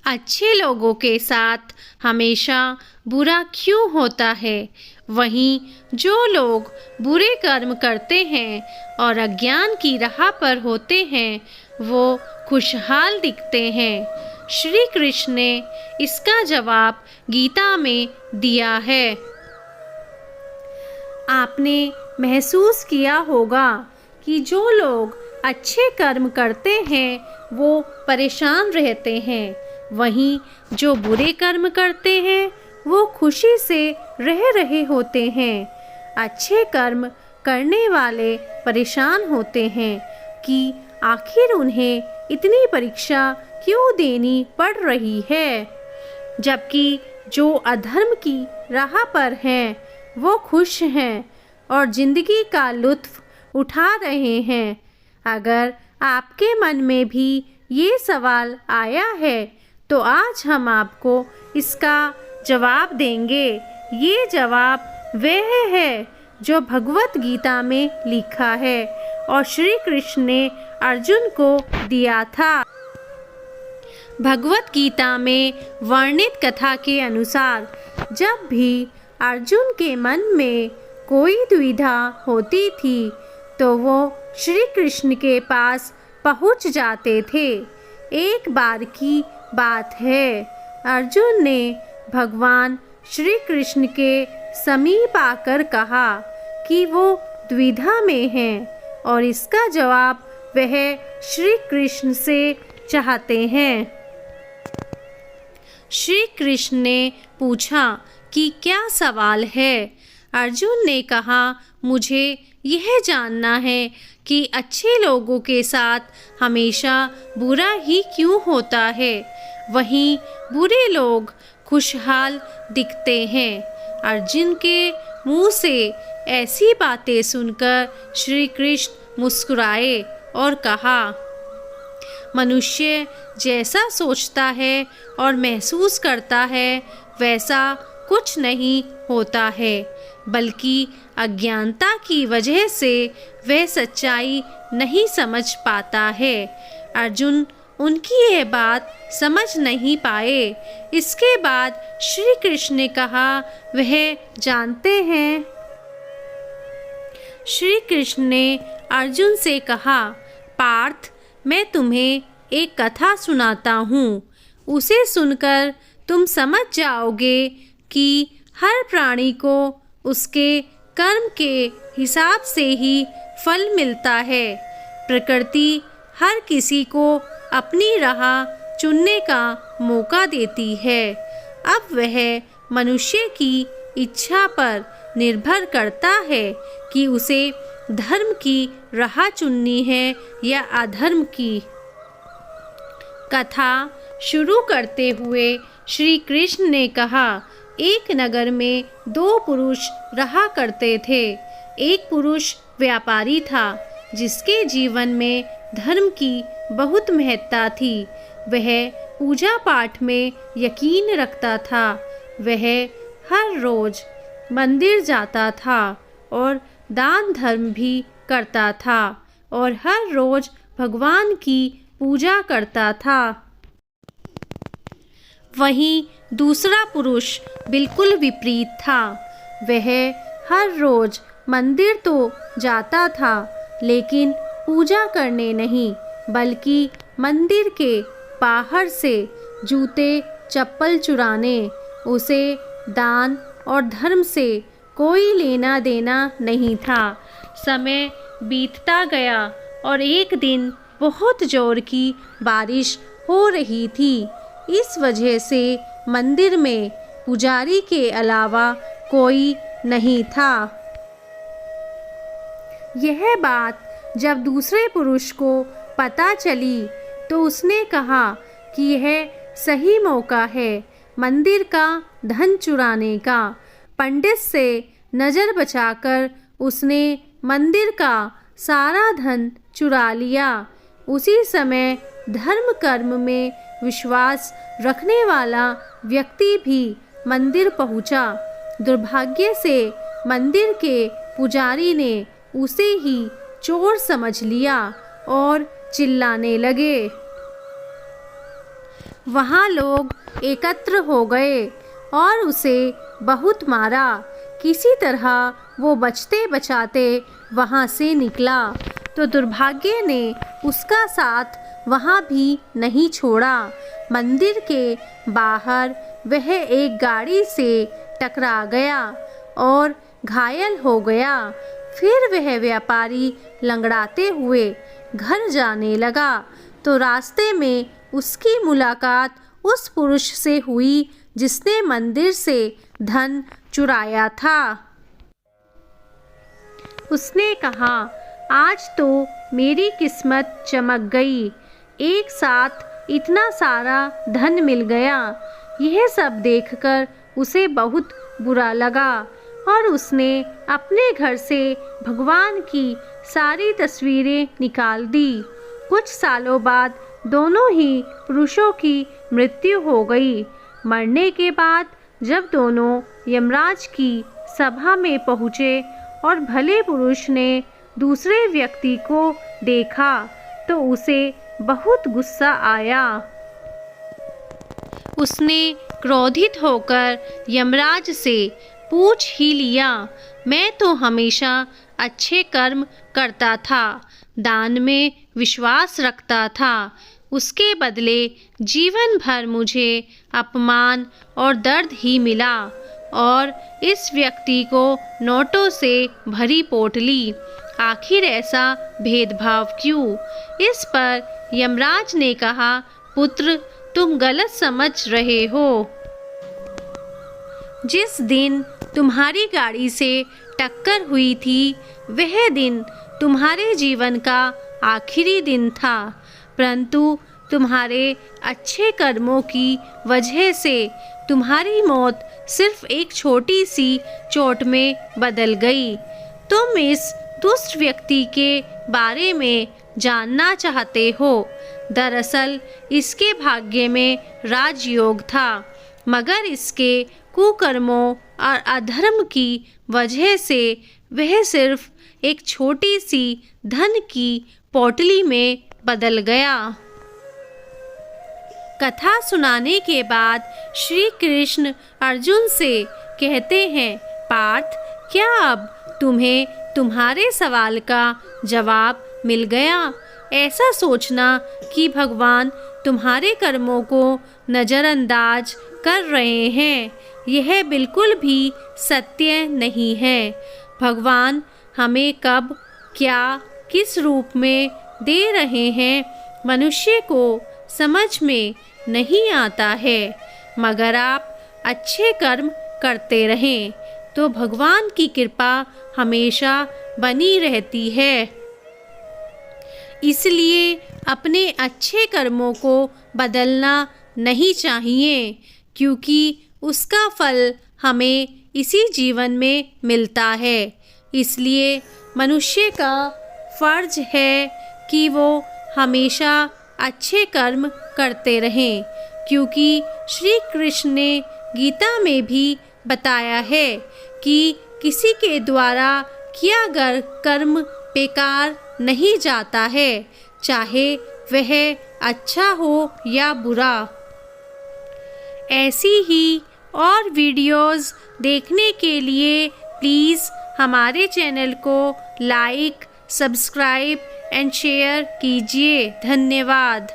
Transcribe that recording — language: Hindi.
अच्छे लोगों के साथ हमेशा बुरा क्यों होता है? वहीं जो लोग बुरे कर्म करते हैं और अज्ञान की राह पर होते हैं, वो खुशहाल दिखते हैं। श्री कृष्ण ने इसका जवाब गीता में दिया है। आपने महसूस किया होगा कि जो लोग अच्छे कर्म करते हैं वो परेशान रहते हैं, वहीं जो बुरे कर्म करते हैं वो खुशी से रह रहे होते हैं। अच्छे कर्म करने वाले परेशान होते हैं कि आखिर उन्हें इतनी परीक्षा क्यों देनी पड़ रही है, जबकि जो अधर्म की राह पर हैं वो खुश हैं और जिंदगी का लुत्फ उठा रहे हैं। अगर आपके मन में भी ये सवाल आया है तो आज हम आपको इसका जवाब देंगे। ये जवाब वह है जो भगवत गीता में लिखा है और श्री कृष्ण ने अर्जुन को दिया था। भगवत गीता में वर्णित कथा के अनुसार जब भी अर्जुन के मन में कोई दुविधा होती थी तो वो श्री कृष्ण के पास पहुंच जाते थे। एक बार की बात है, अर्जुन ने भगवान श्री कृष्ण के समीप आकर कहा कि वो द्विधा में हैं और इसका जवाब वह श्री कृष्ण से चाहते हैं। श्री कृष्ण ने पूछा कि क्या सवाल है? अर्जुन ने कहा, मुझे यह जानना है कि अच्छे लोगों के साथ हमेशा बुरा ही क्यों होता है, वहीं बुरे लोग खुशहाल दिखते हैं। अर्जुन के मुंह से ऐसी बातें सुनकर श्री कृष्ण मुस्कुराए और कहा, मनुष्य जैसा सोचता है और महसूस करता है वैसा कुछ नहीं होता है, बल्कि अज्ञानता की वजह से वह सच्चाई नहीं समझ पाता है। अर्जुन उनकी यह बात समझ नहीं पाए। इसके बाद श्री कृष्ण ने कहा, वह जानते हैं? श्री कृष्ण ने अर्जुन से कहा, पार्थ, मैं तुम्हें एक कथा सुनाता हूँ। उसे सुनकर तुम समझ जाओगे कि हर प्राणी को उसके कर्म के हिसाब से ही फल मिलता है। प्रकृति हर किसी को अपनी राह चुनने का मौका देती है। अब वह मनुष्य की इच्छा पर निर्भर करता है कि उसे धर्म की राह चुननी है या अधर्म की। कथा शुरू करते हुए श्री कृष्ण ने कहा, एक नगर में दो पुरुष रहा करते थे। एक पुरुष व्यापारी था जिसके जीवन में धर्म की बहुत महत्ता थी। वह पूजा पाठ में यकीन रखता था। वह हर रोज मंदिर जाता था और दान धर्म भी करता था और हर रोज भगवान की पूजा करता था। वहीं दूसरा पुरुष बिल्कुल विपरीत था। वह हर रोज मंदिर तो जाता था लेकिन पूजा करने नहीं, बल्कि मंदिर के बाहर से जूते चप्पल चुराने। उसे दान और धर्म से कोई लेना देना नहीं था। समय बीतता गया और एक दिन बहुत जोर की बारिश हो रही थी। इस वजह से मंदिर में पुजारी के अलावा कोई नहीं था। यह बात जब दूसरे पुरुष को पता चली तो उसने कहा कि यह सही मौका है मंदिर का धन चुराने का। पंडित से नज़र बचाकर उसने मंदिर का सारा धन चुरा लिया। उसी समय धर्म कर्म में विश्वास रखने वाला व्यक्ति भी मंदिर पहुंचा। दुर्भाग्य से मंदिर के पुजारी ने उसे ही चोर समझ लिया और चिल्लाने लगे, वहाँ लोग एकत्र हो गए और उसे बहुत मारा। किसी तरह वो बचते बचाते वहाँ से निकला तो दुर्भाग्य ने उसका साथ वहाँ भी नहीं छोड़ा। मंदिर के बाहर वह एक गाड़ी से टकरा गया और घायल हो गया। फिर वह व्यापारी लंगड़ाते हुए घर जाने लगा तो रास्ते में उसकी मुलाकात उस पुरुष से हुई जिसने मंदिर से धन चुराया था। उसने कहा, आज तो मेरी किस्मत चमक गई, एक साथ इतना सारा धन मिल गया। यह सब देखकर उसे बहुत बुरा लगा और उसने अपने घर से भगवान की सारी तस्वीरें निकाल दी। कुछ सालों बाद दोनों ही पुरुषों की मृत्यु हो गई। मरने के बाद जब दोनों यमराज की सभा में पहुँचे और भले पुरुष ने दूसरे व्यक्ति को देखा तो उसे बहुत गुस्सा आया। उसने क्रोधित होकर यमराज से पूछ ही लिया, मैं तो हमेशा अच्छे कर्म करता था, दान में विश्वास रखता था, उसके बदले जीवन भर मुझे अपमान और दर्द ही मिला और इस व्यक्ति को नोटों से भरी पोटली। आखिर ऐसा भेदभाव क्यों? इस पर यमराज ने कहा, पुत्र, तुम गलत समझ रहे हो। जिस दिन तुम्हारी गाड़ी से टक्कर हुई थी वह दिन तुम्हारे जीवन का आखिरी दिन था, परंतु तुम्हारे अच्छे कर्मों की वजह से तुम्हारी मौत सिर्फ एक छोटी सी चोट में बदल गई। तुम इस दुष्ट व्यक्ति के बारे में जानना चाहते हो। दरअसल इसके भाग्य में राजयोग था, मगर इसके कुकर्मों और अधर्म की वजह से वह सिर्फ एक छोटी सी धन की पोटली में बदल गया। कथा सुनाने के बाद श्री कृष्ण अर्जुन से कहते हैं, पार्थ, क्या अब तुम्हें तुम्हारे सवाल का जवाब मिल गया? ऐसा सोचना कि भगवान तुम्हारे कर्मों को नज़रअंदाज कर रहे हैं, यह बिल्कुल भी सत्य नहीं है। भगवान हमें कब, क्या, किस रूप में दे रहे हैं, मनुष्य को समझ में नहीं आता है, मगर आप अच्छे कर्म करते रहें तो भगवान की कृपा हमेशा बनी रहती है। इसलिए अपने अच्छे कर्मों को बदलना नहीं चाहिए, क्योंकि उसका फल हमें इसी जीवन में मिलता है। इसलिए मनुष्य का फर्ज है कि वो हमेशा अच्छे कर्म करते रहें, क्योंकि श्री कृष्ण ने गीता में भी बताया है कि किसी के द्वारा किया गया कर्म बेकार नहीं जाता है, चाहे वह अच्छा हो या बुरा। ऐसी ही और वीडियोस देखने के लिए प्लीज़ हमारे चैनल को लाइक, सब्सक्राइब एंड शेयर कीजिए। धन्यवाद।